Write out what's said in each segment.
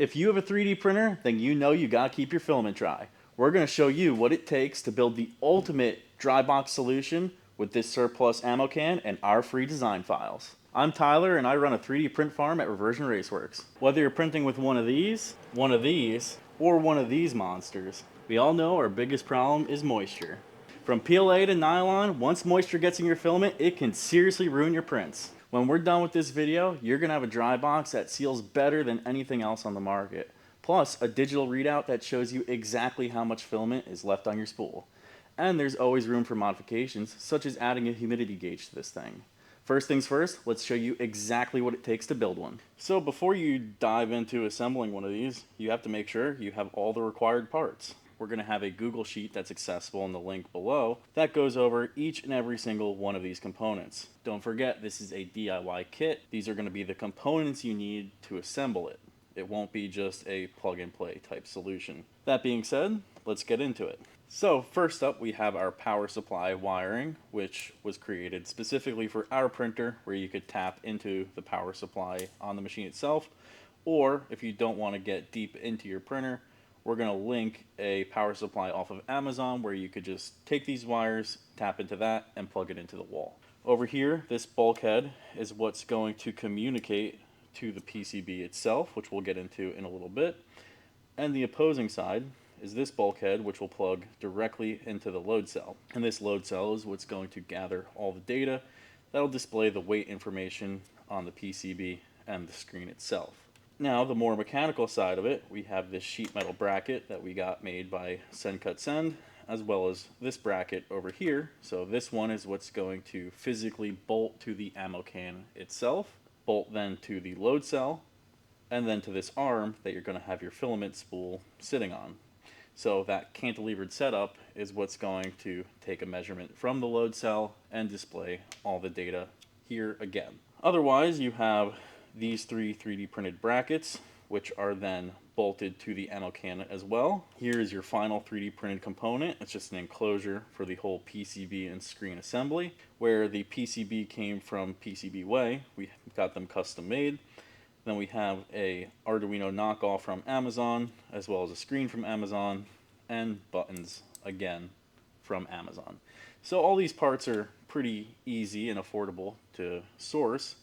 If you have a 3D printer, then you know you gotta keep your filament dry. We're gonna show you what it takes to build the ultimate dry box solution with this surplus ammo can and our free design files. I'm Tyler and I run a 3D print farm at Reversion Raceworks. Whether you're printing with one of these, or one of these monsters, we all know our biggest problem is moisture. From PLA to nylon, once moisture gets in your filament, it can seriously ruin your prints. When we're done with this video, you're gonna have a dry box that seals better than anything else on the market. Plus, a digital readout that shows you exactly how much filament is left on your spool. And there's always room for modifications, such as adding a humidity gauge to this thing. First things first, let's show you exactly what it takes to build one. So before you dive into assembling one of these, you have to make sure you have all the required parts. We're going to have a Google Sheet that's accessible in the link below that goes over each and every single one of these components. Don't forget, this is a DIY kit. These are going to be the components you need to assemble it. It won't be just a plug and play type solution. That being said, let's get into it. So first up, we have our power supply wiring, which was created specifically for our printer, where you could tap into the power supply on the machine itself, or if you don't want to get deep into your printer, we're going to link a power supply off of Amazon where you could just take these wires, tap into that, and plug it into the wall. Over here, this bulkhead is what's going to communicate to the PCB itself, which we'll get into in a little bit. And the opposing side is this bulkhead, which will plug directly into the load cell. And this load cell is what's going to gather all the data that'll display the weight information on the PCB and the screen itself. Now, the more mechanical side of it, we have this sheet metal bracket that we got made by Send Cut Send, as well as this bracket over here. So this one is what's going to physically bolt to the ammo can itself, bolt then to the load cell, and then to this arm that you're going to have your filament spool sitting on. So that cantilevered setup is what's going to take a measurement from the load cell and display all the data here again. Otherwise, you have these three 3D printed brackets, which are then bolted to the ammo can as well. Here is your final 3D printed component. It's just an enclosure for the whole PCB and screen assembly. Where the PCB came from PCBWay, we got them custom made. Then we have a Arduino knockoff from Amazon, as well as a screen from Amazon, and buttons again from Amazon. So all these parts are pretty easy and affordable to source.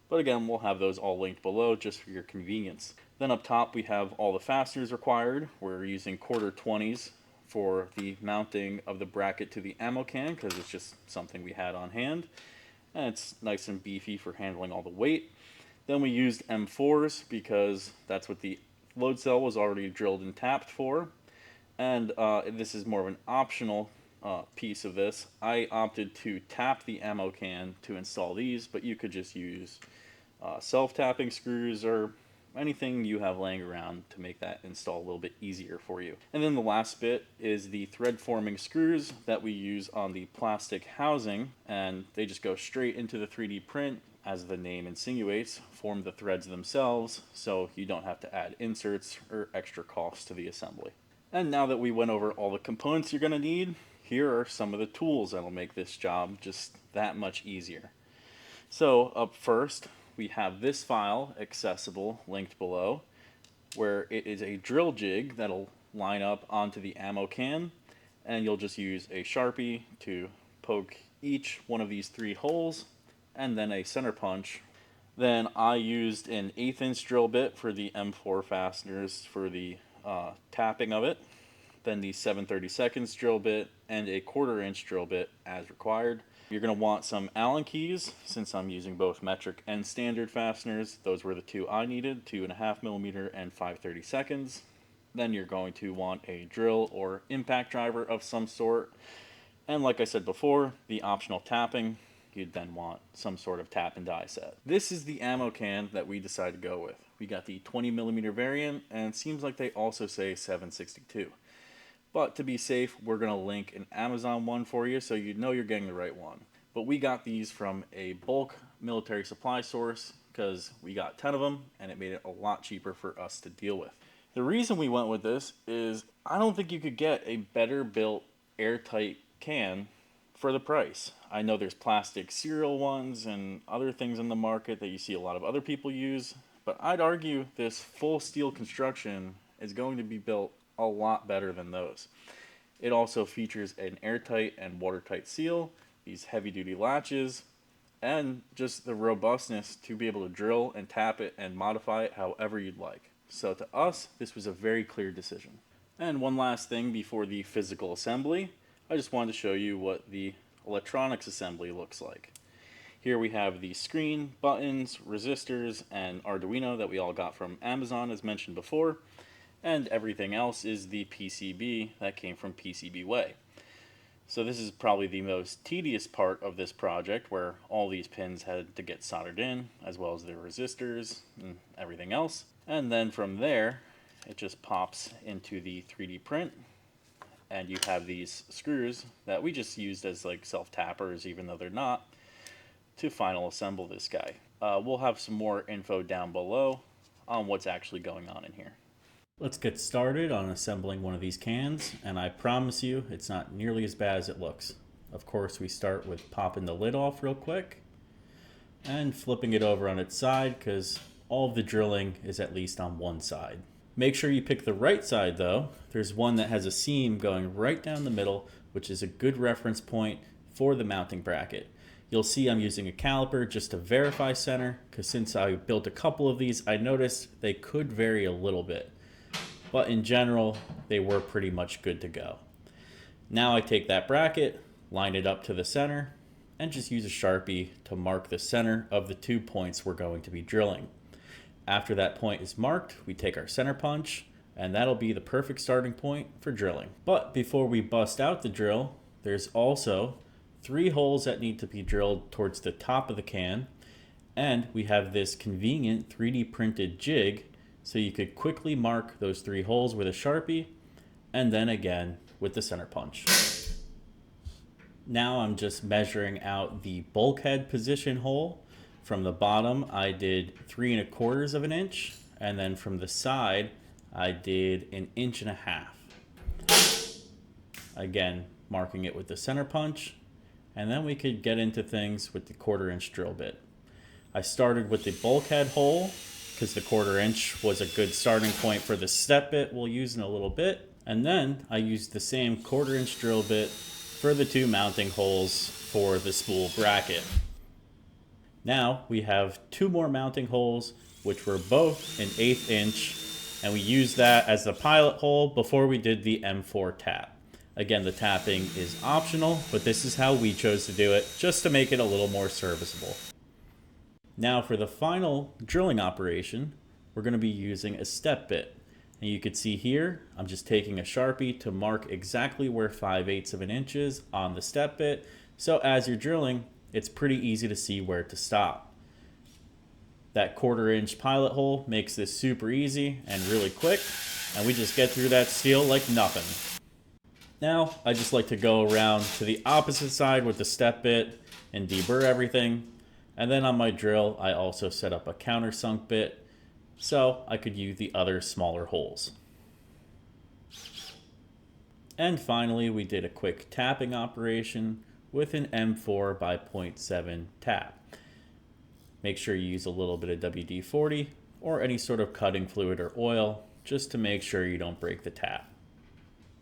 But again, we'll have those all linked below just for your convenience. Then up top we have all the fasteners required. We're using 1/4-20s for the mounting of the bracket to the ammo can because it's just something we had on hand. And it's nice and beefy for handling all the weight. Then we used M4s because that's what the load cell was already drilled and tapped for. And this is more of an optional piece of this. I opted to tap the ammo can to install these, but you could just use self-tapping screws or anything you have laying around to make that install a little bit easier for you. And then the last bit is the thread forming screws that we use on the plastic housing, and they just go straight into the 3D print, as the name insinuates, form the threads themselves, so you don't have to add inserts or extra costs to the assembly. And now that we went over all the components you're going to need, here are some of the tools that'll make this job just that much easier. So up first, we have this file accessible, linked below, where it is a drill jig that'll line up onto the ammo can, and you'll just use a Sharpie to poke each one of these 3 holes, and then a center punch. Then I used an 1/8 inch drill bit for the M4 fasteners for the tapping of it, then the 7/32 drill bit, and a 1/4 inch drill bit as required. You're going to want some Allen keys, since I'm using both metric and standard fasteners. Those were the 2 I needed, 2.5mm and 5/32. Then you're going to want a drill or impact driver of some sort. And like I said before, the optional tapping, you'd then want some sort of tap and die set. This is the ammo can that we decided to go with. We got the 20mm variant, and it seems like they also say 762. But to be safe, we're going to link an Amazon one for you so you know you're getting the right one. But we got these from a bulk military supply source because we got 10 of them and it made it a lot cheaper for us to deal with. The reason we went with this is I don't think you could get a better built airtight can for the price. I know there's plastic cereal ones and other things in the market that you see a lot of other people use, but I'd argue this full steel construction is going to be built a lot better than those. It also features an airtight and watertight seal, these heavy duty latches, and just the robustness to be able to drill and tap it and modify it however you'd like. So to us, this was a very clear decision. And one last thing before the physical assembly, I just wanted to show you what the electronics assembly looks like. Here we have the screen, buttons, resistors, and Arduino that we all got from Amazon as mentioned before, and everything else is the PCB that came from PCBWay. So this is probably the most tedious part of this project, where all these pins had to get soldered in, as well as the resistors and everything else. And then from there, it just pops into the 3D print, and you have these screws that we just used as like self-tappers, even though they're not, to final assemble this guy. We'll have some more info down below on what's actually going on in here. Let's get started on assembling one of these cans, and I promise you it's not nearly as bad as it looks. Of course, we start with popping the lid off real quick and flipping it over on its side, because all of the drilling is at least on one side. Make sure you pick the right side though. There's one that has a seam going right down the middle, which is a good reference point for the mounting bracket. You'll see I'm using a caliper just to verify center, because since I built a couple of these, I noticed they could vary a little bit. But in general, they were pretty much good to go. Now I take that bracket, line it up to the center, and just use a Sharpie to mark the center of the 2 points we're going to be drilling. After that point is marked, we take our center punch, and that'll be the perfect starting point for drilling. But before we bust out the drill, there's also 3 holes that need to be drilled towards the top of the can, and we have this convenient 3D printed jig, so you could quickly mark those 3 holes with a Sharpie, and then again with the center punch. Now I'm just measuring out the bulkhead position hole. From the bottom I did 3 1/4 of an inch, and then from the side I did 1.5 inches. Again, marking it with the center punch, and then we could get into things with the 1/4 inch drill bit. I started with the bulkhead hole because the 1/4 inch was a good starting point for the step bit we'll use in a little bit. And then I used the same 1/4 inch drill bit for the 2 mounting holes for the spool bracket. Now we have 2 more mounting holes, which were both 1/8 inch, and we used that as the pilot hole before we did the M4 tap. Again, the tapping is optional, but this is how we chose to do it, just to make it a little more serviceable. Now for the final drilling operation, we're going to be using a step bit. And you can see here, I'm just taking a Sharpie to mark exactly where 5/8 of an inch is on the step bit. So as you're drilling, it's pretty easy to see where to stop. That 1/4 inch pilot hole makes this super easy and really quick, and we just get through that steel like nothing. Now, I just like to go around to the opposite side with the step bit and deburr everything. And then on my drill, I also set up a countersunk bit, so I could use the other smaller holes. And finally, we did a quick tapping operation with an M4 by 0.7 tap. Make sure you use a little bit of WD-40 or any sort of cutting fluid or oil, just to make sure you don't break the tap.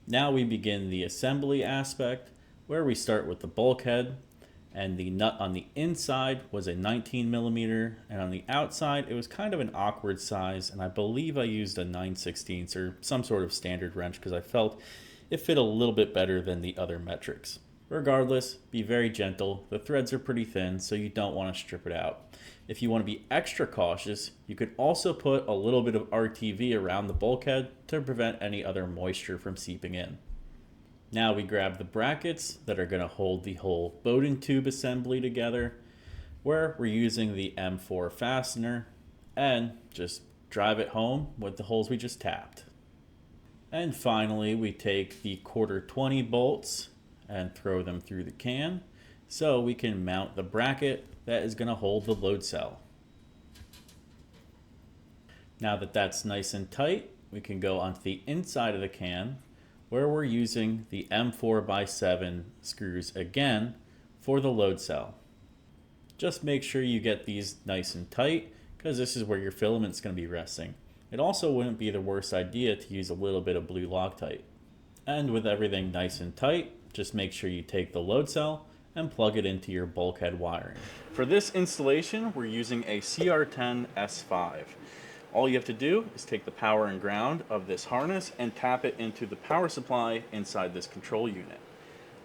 Now we begin the assembly aspect, where we start with the bulkhead, and the nut on the inside was a 19mm, and on the outside it was kind of an awkward size, and I believe I used a 9/16 or some sort of standard wrench because I felt it fit a little bit better than the other metrics. Regardless, be very gentle. The threads are pretty thin, so you don't want to strip it out. If you want to be extra cautious, you could also put a little bit of RTV around the bulkhead to prevent any other moisture from seeping in. Now we grab the brackets that are going to hold the whole Bowden tube assembly together, where we're using the M4 fastener, and just drive it home with the holes we just tapped. And finally, we take the 1/4-20 bolts and throw them through the can, so we can mount the bracket that is going to hold the load cell. Now that that's nice and tight, we can go onto the inside of the can, where we're using the M4x7 screws again for the load cell. Just make sure you get these nice and tight, because this is where your filament's going to be resting. It also wouldn't be the worst idea to use a little bit of blue Loctite. And with everything nice and tight, just make sure you take the load cell and plug it into your bulkhead wiring. For this installation, we're using a CR10 S5. All you have to do is take the power and ground of this harness and tap it into the power supply inside this control unit.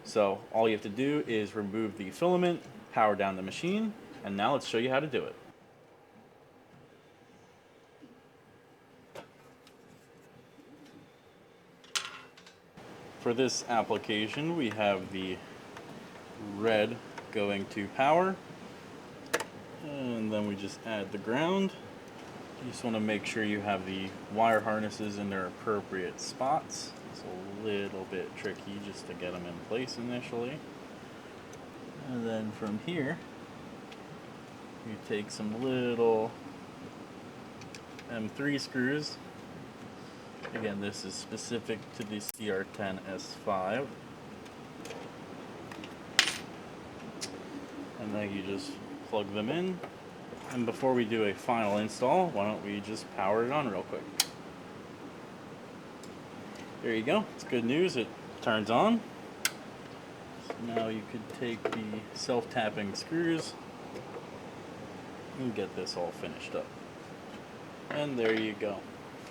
So all you have to do is remove the filament, power down the machine, and now let's show you how to do it. For this application, we have the red going to power, and then we just add the ground. You just want to make sure you have the wire harnesses in their appropriate spots. It's a little bit tricky just to get them in place initially. And then from here, you take some little M3 screws. Again, this is specific to the CR10 S5. And then you just plug them in. And before we do a final install, why don't we just power it on real quick. There you go. It's good news. It turns on. So now you could take the self-tapping screws and get this all finished up. And there you go.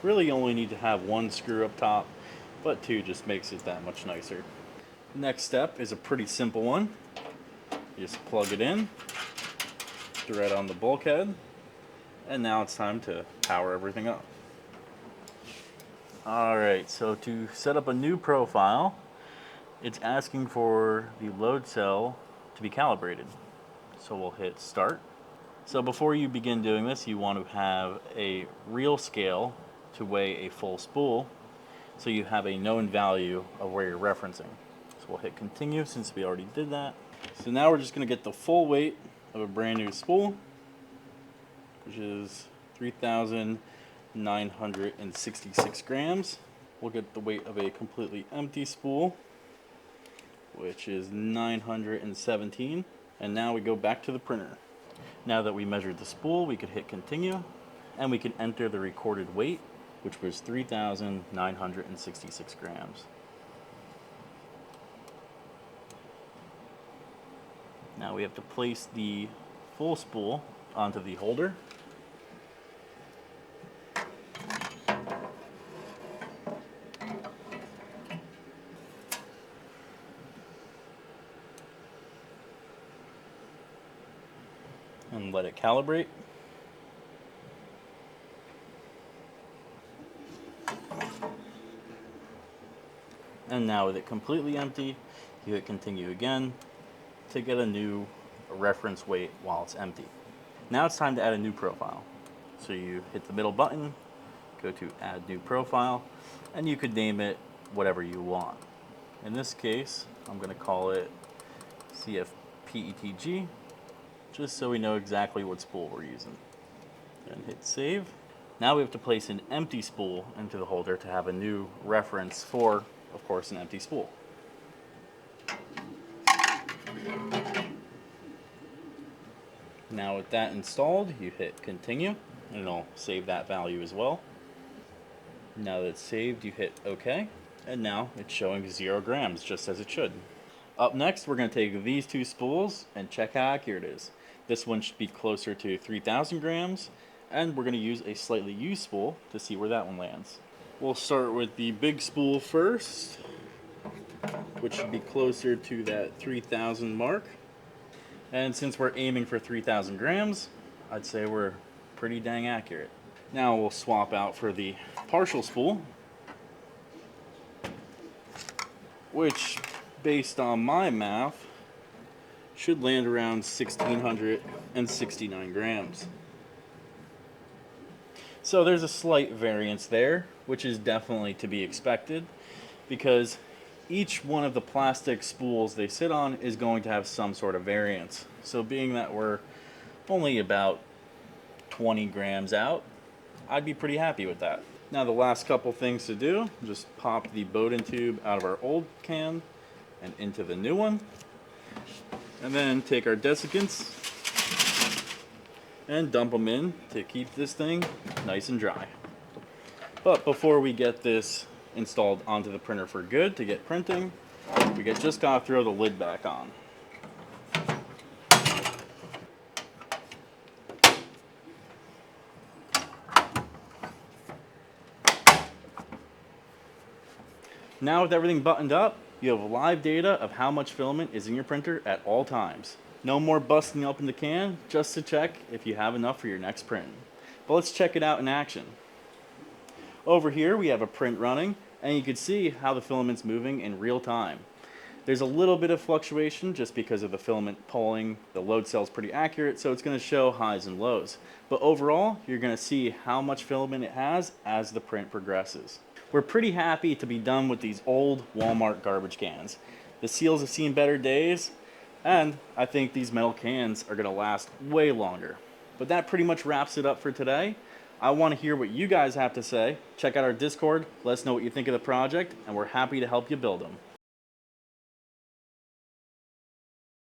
Really, you only need to have one screw up top, but two just makes it that much nicer. Next step is a pretty simple one. You just plug it in, thread on the bulkhead, and now it's time to power everything up. Alright, so to set up a new profile, it's asking for the load cell to be calibrated. So we'll hit start. So before you begin doing this, you want to have a real scale to weigh a full spool, so you have a known value of where you're referencing. So we'll hit continue since we already did that. So now we're just going to get the full weight of a brand new spool, which is 3,966 grams. We'll get the weight of a completely empty spool, which is 917. And now we go back to the printer. Now that we measured the spool, we could hit continue, and we can enter the recorded weight, which was 3,966 grams. Now we have to place the full spool onto the holder. And let it calibrate. And now with it completely empty, you hit continue again to get a new reference weight while it's empty. Now it's time to add a new profile. So you hit the middle button, go to add new profile, and you could name it whatever you want. In this case, I'm going to call it CFPETG, just so we know exactly what spool we're using. And hit save. Now we have to place an empty spool into the holder to have a new reference for, of course, an empty spool. Now with that installed, you hit continue, and it'll save that value as well. Now that it's saved, you hit OK, and now it's showing 0 grams, just as it should. Up next, we're going to take these two spools and check how accurate it is. This one should be closer to 3,000 grams, and we're going to use a slightly used spool to see where that one lands. We'll start with the big spool first, which should be closer to that 3,000 mark. And since we're aiming for 3,000 grams, I'd say we're pretty dang accurate. Now we'll swap out for the partial spool, which, based on my math, should land around 1,669 grams. So there's a slight variance there, which is definitely to be expected, because each one of the plastic spools they sit on is going to have some sort of variance. So being that we're only about 20 grams out, I'd be pretty happy with that. Now the last couple things to do, just pop the Bowden tube out of our old can and into the new one. And then take our desiccants and dump them in to keep this thing nice and dry. But before we get this installed onto the printer for good to get printing, we just gotta throw the lid back on. Now with everything buttoned up, you have live data of how much filament is in your printer at all times. No more busting open the can just to check if you have enough for your next print. But let's check it out in action. Over here we have a print running, and you can see how the filament's moving in real time. There's a little bit of fluctuation just because of the filament pulling. The load cell is pretty accurate, so it's going to show highs and lows. But overall, you're going to see how much filament it has as the print progresses. We're pretty happy to be done with these old Walmart garbage cans. The seals have seen better days, and I think these metal cans are going to last way longer. But that pretty much wraps it up for today. I want to hear what you guys have to say. Check out our Discord, let us know what you think of the project, and we're happy to help you build them.